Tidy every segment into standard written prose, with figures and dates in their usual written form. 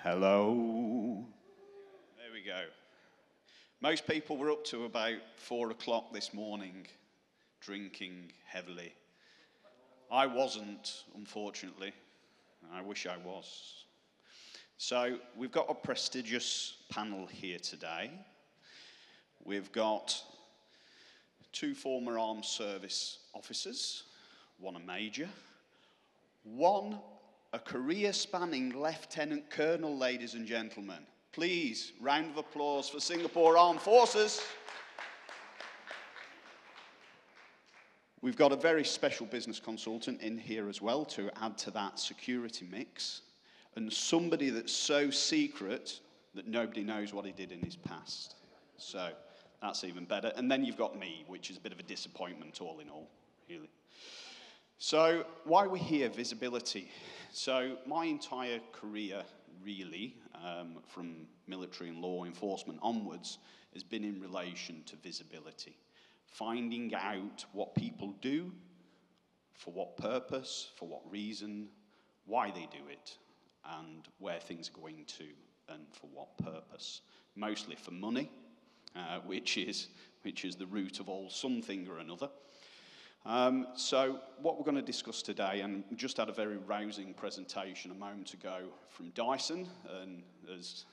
Hello. There we go. Most people were up to about 4 o'clock this morning, drinking heavily. I wasn't, unfortunately. I wish I was. So we've got a prestigious panel here today. We've got 2 former armed service officers, 1 a major, 1 a career-spanning lieutenant colonel, ladies and gentlemen. Please, round of applause for Singapore Armed Forces. We've got a very special business consultant in here as well to add to that security mix, and somebody that's so secret that nobody knows what he did in his past. So that's even better. And then you've got me, which is a bit of a disappointment all in all, really. So why we're here, visibility. So my entire career, really, from military and law enforcement onwards, has been in relation to visibility. Finding out what people do, for what purpose, for what reason, why they do it, and where things are going to, and for what purpose. Mostly for money, which is the root of all something or another. So what we're going to discuss today, and we just had a very rousing presentation a moment ago from Dyson, and as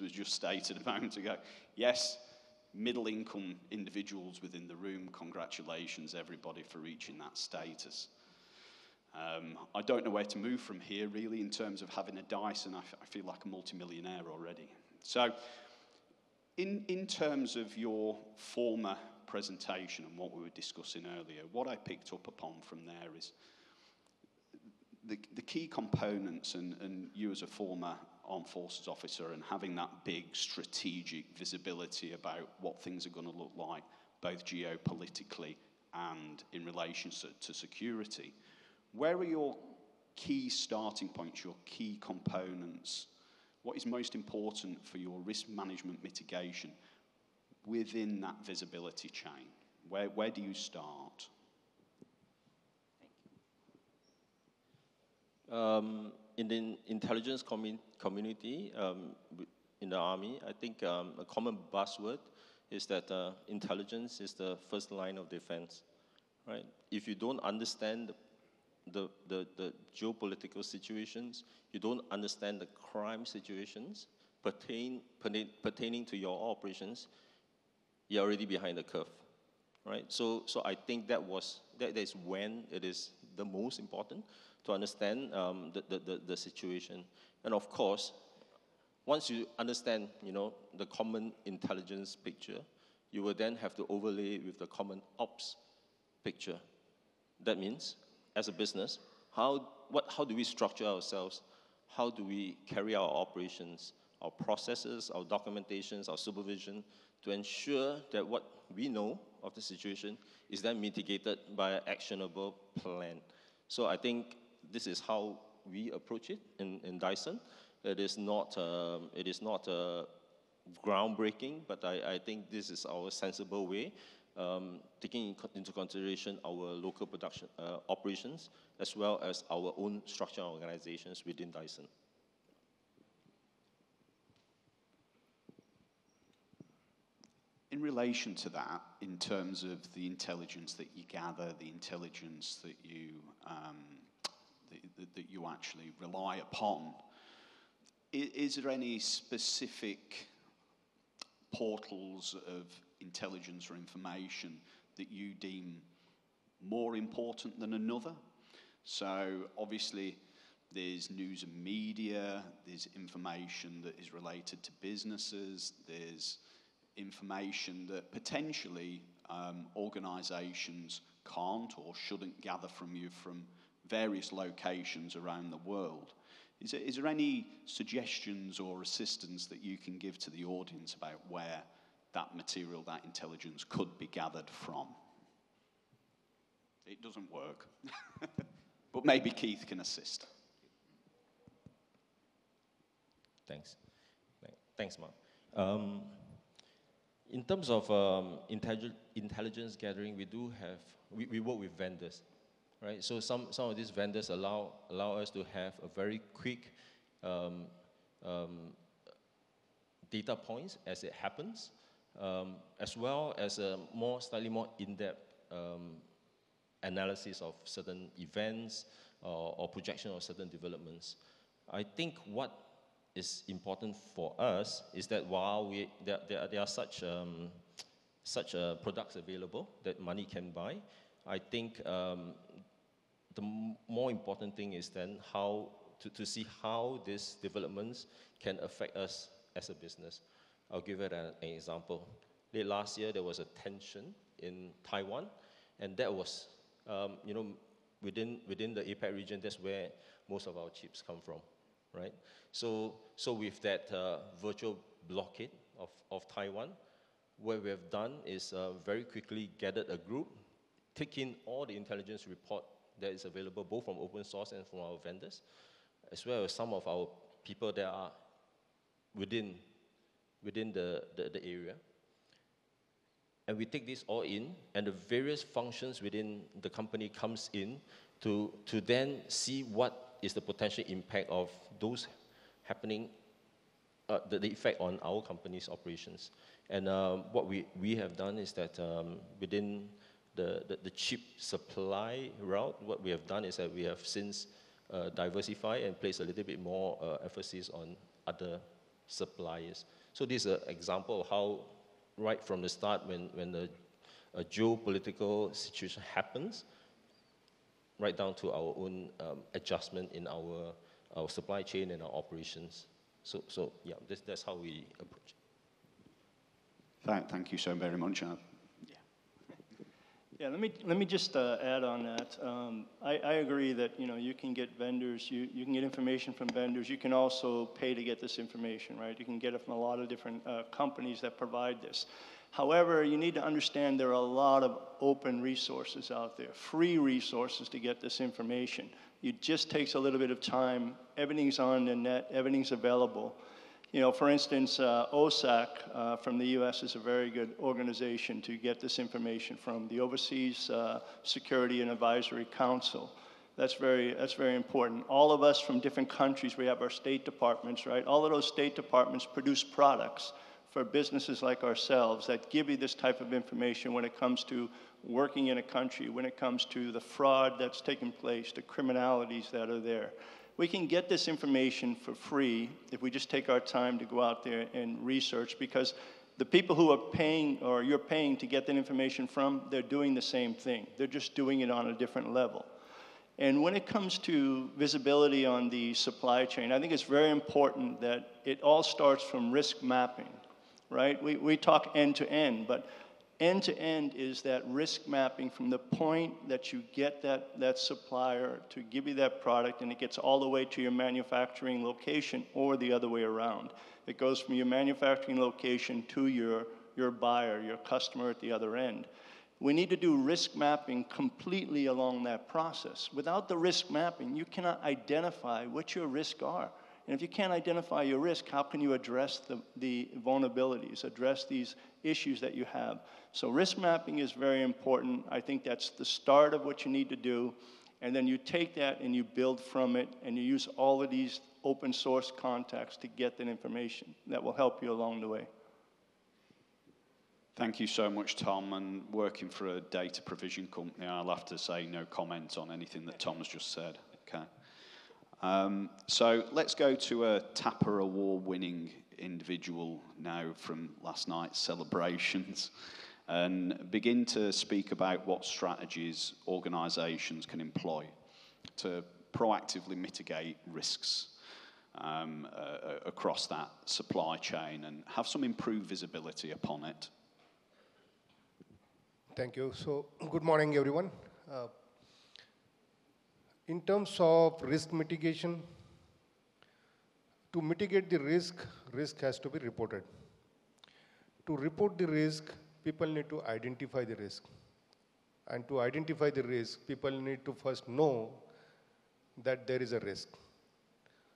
was just stated a moment ago, yes, middle-income individuals within the room, congratulations everybody for reaching that status. I don't know where to move from here really in terms of having a Dyson. I feel like a multimillionaire already. So in terms of your former presentation and what we were discussing earlier, what I picked up upon from there is the key components, and you as a former armed forces officer and having that big strategic visibility about what things are going to look like, both geopolitically and in relation to security. Where are your key starting points, your key components? What is most important for your risk management mitigation within that visibility chain? Where do you start? In the intelligence community, in the Army, I think a common buzzword is that intelligence is the first line of defense, right? If you don't understand the geopolitical situations, you don't understand the crime situations pertaining to your operations, you're already behind the curve, right? So I think that is when it is the most important to understand the situation. And of course, once you understand, the common intelligence picture, you will then have to overlay with the common ops picture. That means, as a business, how do we structure ourselves? How do we carry our operations, our processes, our documentations, our supervision, to ensure that what we know of the situation is then mitigated by an actionable plan. So I think this is how we approach it in Dyson. It is not groundbreaking, but I think this is our sensible way, taking into consideration our local production operations, as well as our own structural organizations within Dyson. In relation to that, in terms of the intelligence that you gather, the intelligence that you actually rely upon, is there any specific portals of intelligence or information that you deem more important than another? So obviously there's news and media, there's information that is related to businesses, there's information that potentially organizations can't or shouldn't gather from you from various locations around the world. Is there any suggestions or assistance that you can give to the audience about where that material, that intelligence could be gathered from? It doesn't work, but maybe Keith can assist. Thanks, Mark. In terms of intelligence gathering, we work with vendors, right? So some of these vendors allow us to have a very quick data points as it happens, as well as a slightly more in-depth analysis of certain events or projection of certain developments. I think what is important for us is that while there are such products available that money can buy, I think the more important thing is then how to see how these developments can affect us as a business. I'll give it an example. Late last year, there was a tension in Taiwan, and that was, within the APAC region, that's where most of our chips come from, right? So with that virtual blockade of Taiwan, what we have done is very quickly gathered a group, take in all the intelligence report that is available, both from open source and from our vendors, as well as some of our people that are within the area. And we take this all in, and the various functions within the company comes in to then see what is the potential impact of those happening, the effect on our company's operations. And what we have done is that within the chip supply route, what we have done is that we have since diversified and placed a little bit more emphasis on other suppliers. So this is an example of how, right from the start, when a geopolitical situation happens, right down to our own adjustment in our supply chain and our operations. So yeah, that's how we approach it. Thank you so very much. Yeah, let me just add on that. I agree that you can get vendors, you can get information from vendors. You can also pay to get this information, right? You can get it from a lot of different companies that provide this. However, you need to understand there are a lot of open resources out there, free resources to get this information. It just takes a little bit of time. Everything's on the net, everything's available. For instance, OSAC from the US is a very good organization to get this information from, the Overseas Security and Advisory Council. That's very important. All of us from different countries, we have our state departments, right? All of those state departments produce products for businesses like ourselves that give you this type of information when it comes to working in a country, when it comes to the fraud that's taking place, the criminalities that are there. We can get this information for free if we just take our time to go out there and research, because the people who are paying, or you're paying to get that information from, they're doing the same thing. They're just doing it on a different level. And when it comes to visibility on the supply chain, I think it's very important that it all starts from risk mapping, right? We talk end-to-end, but end-to-end is that risk mapping from the point that you get that supplier to give you that product, and it gets all the way to your manufacturing location, or the other way around. It goes from your manufacturing location to your buyer, your customer at the other end. We need to do risk mapping completely along that process. Without the risk mapping, you cannot identify what your risks are. And if you can't identify your risk, how can you address the vulnerabilities, address these issues that you have? So risk mapping is very important. I think that's the start of what you need to do. And then you take that and you build from it, and you use all of these open source contacts to get that information that will help you along the way. Thank you so much, Tom. And working for a data provision company, I'll have to say no comment on anything that Tom has just said. Okay. So let's go to a TAPA award-winning individual now from last night's celebrations, and begin to speak about what strategies organisations can employ to proactively mitigate risks across that supply chain and have some improved visibility upon it. Thank you. So, good morning, everyone. In terms of risk mitigation, to mitigate the risk has to be reported. To report the risk, people need to identify the risk. And to identify the risk, people need to first know that there is a risk.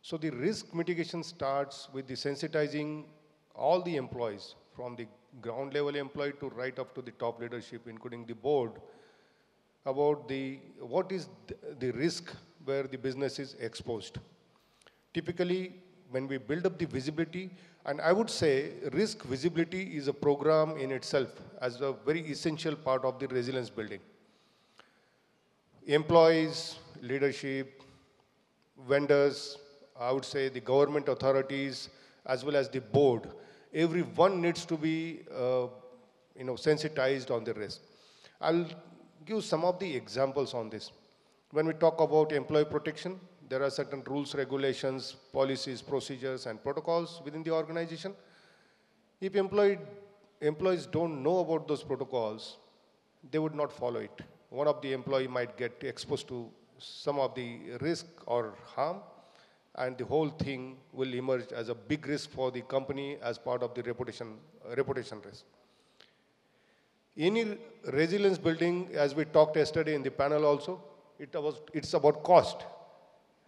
So the risk mitigation starts with the sensitizing all the employees, from the ground level employee to right up to the top leadership, including the board, about what is the risk where the business is exposed. Typically, when we build up the visibility, and I would say risk visibility is a program in itself as a very essential part of the resilience building. Employees, leadership, vendors, I would say the government authorities, as well as the board, everyone needs to be sensitized on the risk. I'll give some of the examples on this. When we talk about employee protection, there are certain rules, regulations, policies, procedures, and protocols within the organization. If employees don't know about those protocols, they would not follow it. One of the employee might get exposed to some of the risk or harm, and the whole thing will emerge as a big risk for the company as part of the reputation risk. Any resilience building, as we talked yesterday in the panel also, it's about cost.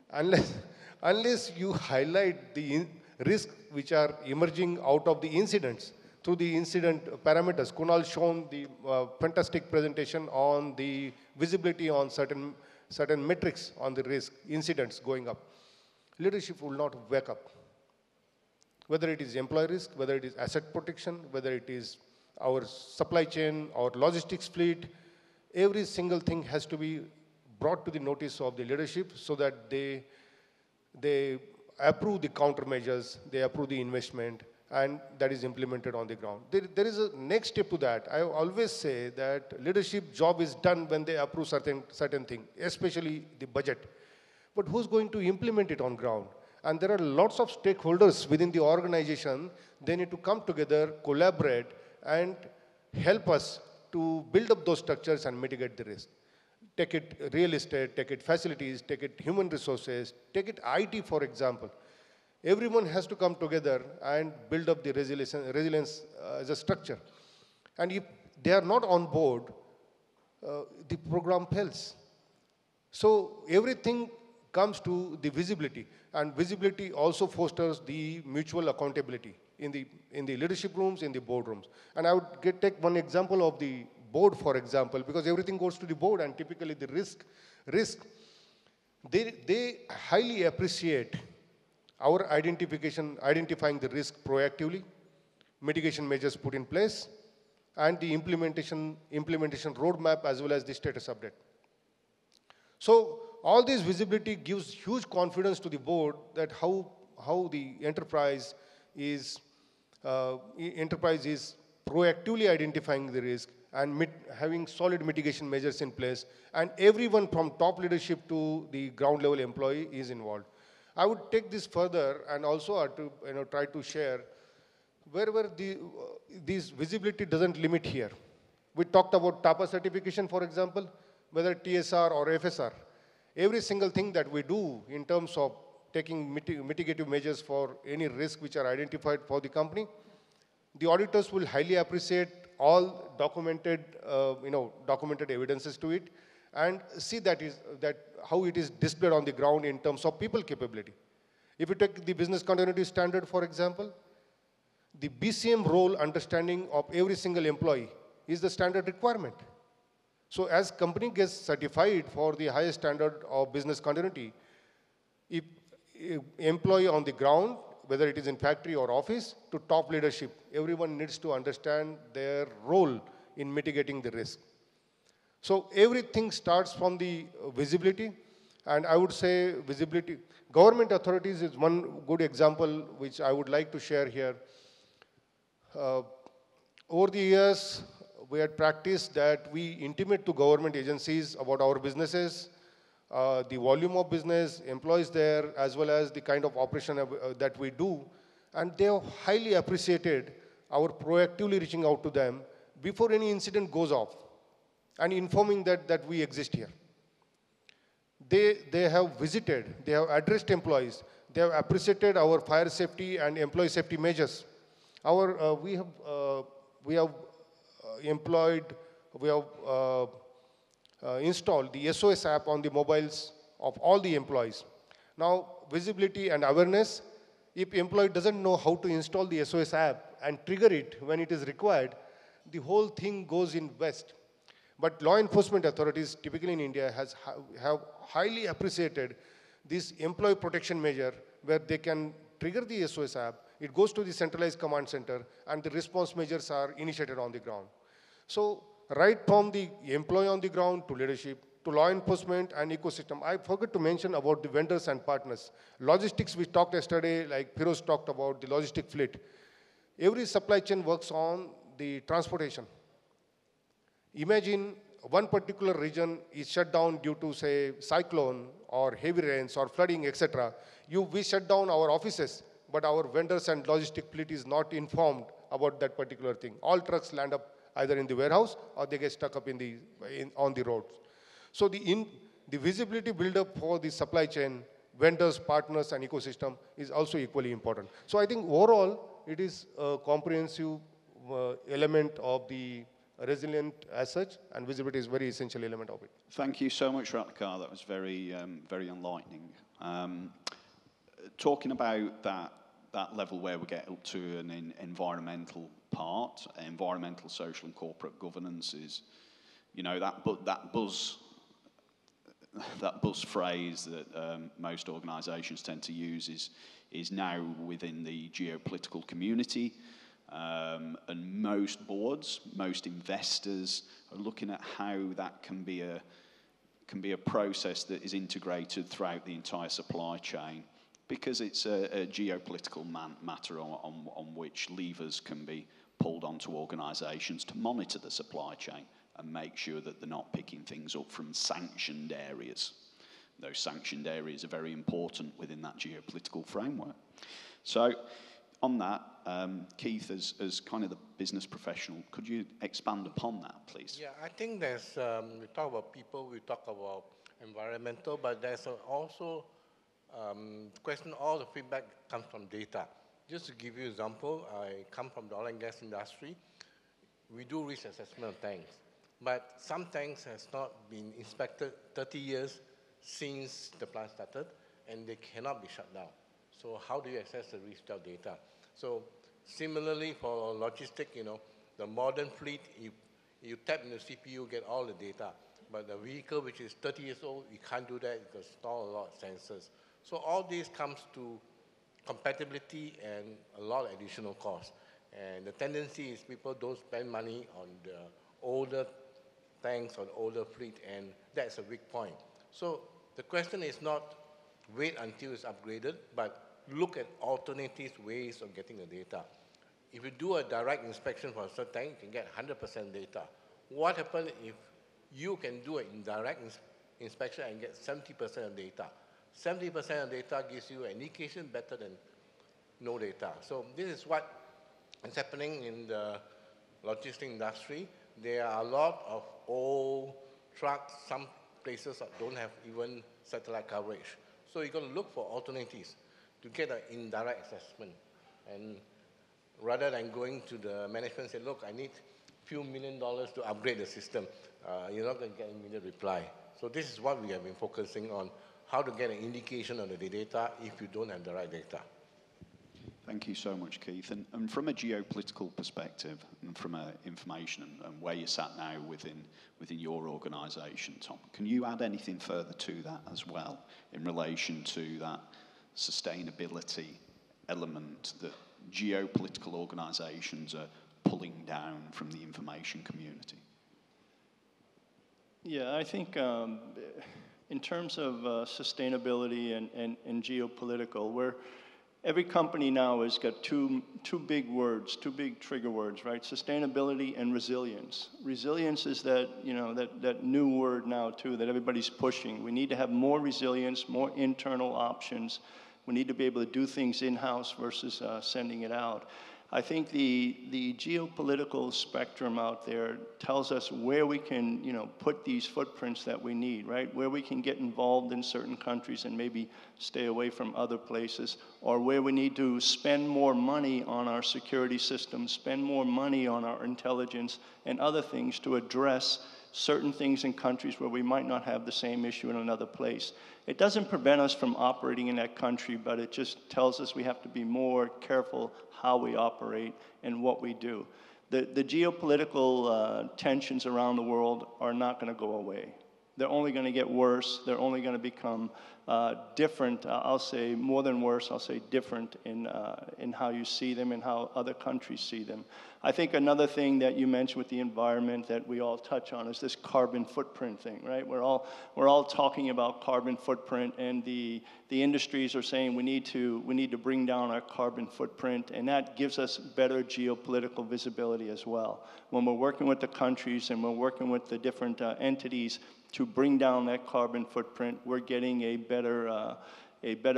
Unless you highlight the risks which are emerging out of the incidents through the incident parameters. Kunal shown the fantastic presentation on the visibility on certain metrics on the risk incidents going up. Leadership will not wake up. Whether it is employee risk, whether it is asset protection, whether it is our supply chain, our logistics fleet, every single thing has to be brought to the notice of the leadership so that they approve the countermeasures, they approve the investment, and that is implemented on the ground. There is a next step to that. I always say that leadership job is done when they approve certain thing, especially the budget. But who's going to implement it on ground? And there are lots of stakeholders within the organization. They need to come together, collaborate, and help us to build up those structures and mitigate the risk. Take it real estate, take it facilities, take it human resources, take it IT, for example. Everyone has to come together and build up the resilience as a structure. And if they are not on board, the program fails. So everything comes to the visibility, and visibility also fosters the mutual accountability in the leadership rooms, in the boardrooms. And I would take one example of the board, for example, because everything goes to the board, and typically the risk, they highly appreciate our identifying the risk proactively, mitigation measures put in place, and the implementation roadmap as well as the status update. So all this visibility gives huge confidence to the board that how the enterprise is proactively identifying the risk and having solid mitigation measures in place, and everyone from top leadership to the ground level employee is involved. I would take this further and also try to share wherever this visibility doesn't limit here. We talked about TAPA certification, for example, whether TSR or FSR. Every single thing that we do in terms of taking mitigative measures for any risk which are identified for the company, the auditors will highly appreciate all documented evidences to it, and see that how it is displayed on the ground in terms of people capability. If you take the business continuity standard, for example, the BCM role understanding of every single employee is the standard requirement. So as company gets certified for the highest standard of business continuity, if employee on the ground, whether it is in factory or office, to top leadership, everyone needs to understand their role in mitigating the risk. So everything starts from the visibility, and I would say visibility. Government authorities is one good example which I would like to share here. Over the years, we had practiced that we intimate to government agencies about our businesses, the volume of business, employees there, as well as the kind of operation that we do. And they have highly appreciated our proactively reaching out to them before any incident goes off and informing that we exist here. They have visited, they have addressed employees, they have appreciated our fire safety and employee safety measures. We have installed the SOS app on the mobiles of all the employees. Now, visibility and awareness, if employee doesn't know how to install the SOS app and trigger it when it is required, the whole thing goes in waste. But law enforcement authorities, typically in India, have highly appreciated this employee protection measure where they can trigger the SOS app, it goes to the centralized command center, and the response measures are initiated on the ground. So right from the employee on the ground to leadership, to law enforcement and ecosystem. I forgot to mention about the vendors and partners. Logistics, we talked yesterday, like Firoz talked about the logistic fleet. Every supply chain works on the transportation. Imagine one particular region is shut down due to, say, cyclone or heavy rains or flooding, etc. We shut down our offices, but our vendors and logistic fleet is not informed about that particular thing. All trucks land up either in the warehouse or they get stuck up on the roads. So the visibility build-up for the supply chain, vendors, partners, and ecosystem is also equally important. So I think overall, it is a comprehensive element of the resilient as such, and visibility is a very essential element of it. Thank you so much, Ratnakar. That was very, very enlightening. Talking about that level where we get up to an environmental part, environmental, social, and corporate governance is, you know, that buzz phrase that most organisations tend to use is now within the geopolitical community. And most boards, most investors are looking at how that can be a process that is integrated throughout the entire supply chain, because it's a geopolitical matter on which levers can be pulled onto organisations to monitor the supply chain and make sure that they're not picking things up from sanctioned areas. Those sanctioned areas are very important within that geopolitical framework. So on that, Keith, as kind of the business professional, could you expand upon that, please? Yeah, I think there's, we talk about people, we talk about environmental, but there's also question, all the feedback comes from data. Just to give you an example, I come from the oil and gas industry. We do risk assessment of tanks, but some tanks has not been inspected 30 years since the plant started, and they cannot be shut down. So how do you assess the risk of data? So similarly for logistics, you know, the modern fleet, you tap in the CPU, get all the data. But the vehicle which is 30 years old, you can't do that because store a lot of sensors. So all this comes to compatibility and a lot of additional costs. And the tendency is people don't spend money on the older tanks or the older fleet, and that's a weak point. So the question is not wait until it's upgraded, but look at alternative ways of getting the data. If you do a direct inspection for a certain tank, you can get 100% data. What happens if you can do an indirect inspection and get 70% of data? 70% of data gives you an indication better than no data. So this is what is happening in the logistics industry. There are a lot of old trucks, some places that don't have even satellite coverage. So you're going to look for alternatives to get an indirect assessment. And rather than going to the management and say, look, I need a few $1 million to upgrade the system, you're not going to get an immediate reply. So this is what we have been focusing on, how to get an indication of the data if you don't have the right data. Thank you so much, Keith. And from a geopolitical perspective, and from information and where you're sat now within your organisation, Tom, can you add anything further to that as well in relation to that sustainability element that geopolitical organisations are pulling down from the information community? Yeah, I think in terms of sustainability and geopolitical, every company now has got two big words, two big trigger words, right? Sustainability and resilience. Resilience is that, you know, that new word now too that everybody's pushing. We need to have more resilience, more internal options. We need to be able to do things in-house versus sending it out. I think the geopolitical spectrum out there tells us where we can, you know, put these footprints that we need, right? Where we can get involved in certain countries and maybe stay away from other places, or where we need to spend more money on our security systems, spend more money on our intelligence and other things to address certain things in countries where we might not have the same issue in another place. It doesn't prevent us from operating in that country, but it just tells us we have to be more careful how we operate and what we do. The geopolitical tensions around the world are not going to go away. They're only going to get worse. They're only going to become different, I'll say more than worse, I'll say different in how you see them and how other countries see them. I think another thing that you mentioned with the environment that we all touch on is this carbon footprint thing, right? We're all talking about carbon footprint, and the industries are saying we need to bring down our carbon footprint, and that gives us better geopolitical visibility as well. When we're working with the countries and we're working with the different entities to bring down that carbon footprint, we're getting a better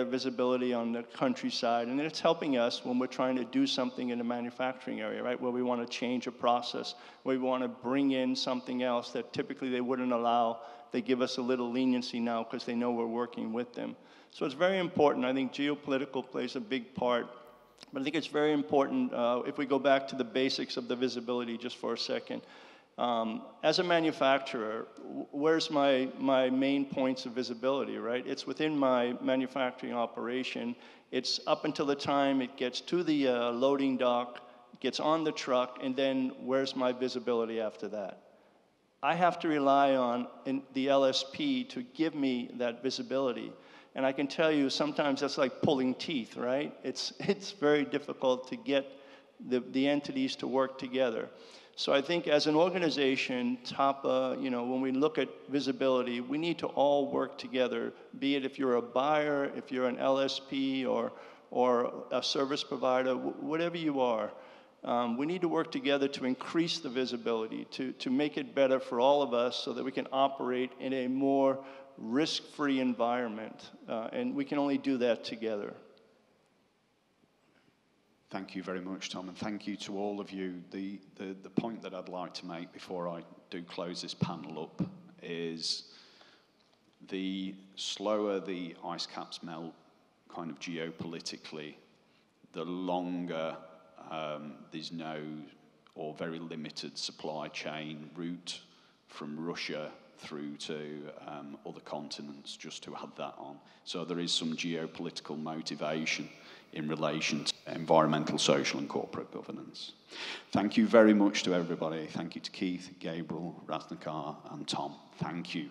visibility on the countryside, and it's helping us when we're trying to do something in the manufacturing area, right, where we want to change a process, where we want to bring in something else that typically they wouldn't allow. They give us a little leniency now because they know we're working with them. So it's very important. I think geopolitical plays a big part, but I think it's very important if we go back to the basics of the visibility just for a second. As a manufacturer, where's my main points of visibility, right? It's within my manufacturing operation. It's up until the time it gets to the loading dock, gets on the truck, and then where's my visibility after that? I have to rely on the LSP to give me that visibility. And I can tell you, sometimes that's like pulling teeth, right? It's very difficult to get the entities to work together. So I think as an organization, TAPA, when we look at visibility, we need to all work together, be it if you're a buyer, if you're an LSP or a service provider, whatever you are. We need to work together to increase the visibility, to make it better for all of us so that we can operate in a more risk-free environment. And we can only do that together. Thank you very much, Tom, and thank you to all of you. The point that I'd like to make before I do close this panel up is the slower the ice caps melt kind of geopolitically, the longer there's no or very limited supply chain route from Russia through to other continents, just to add that on. So there is some geopolitical motivation in relation to environmental, social, and corporate governance. Thank you very much to everybody. Thank you to Keith, Gabriel, Ratnakar, and Tom. Thank you.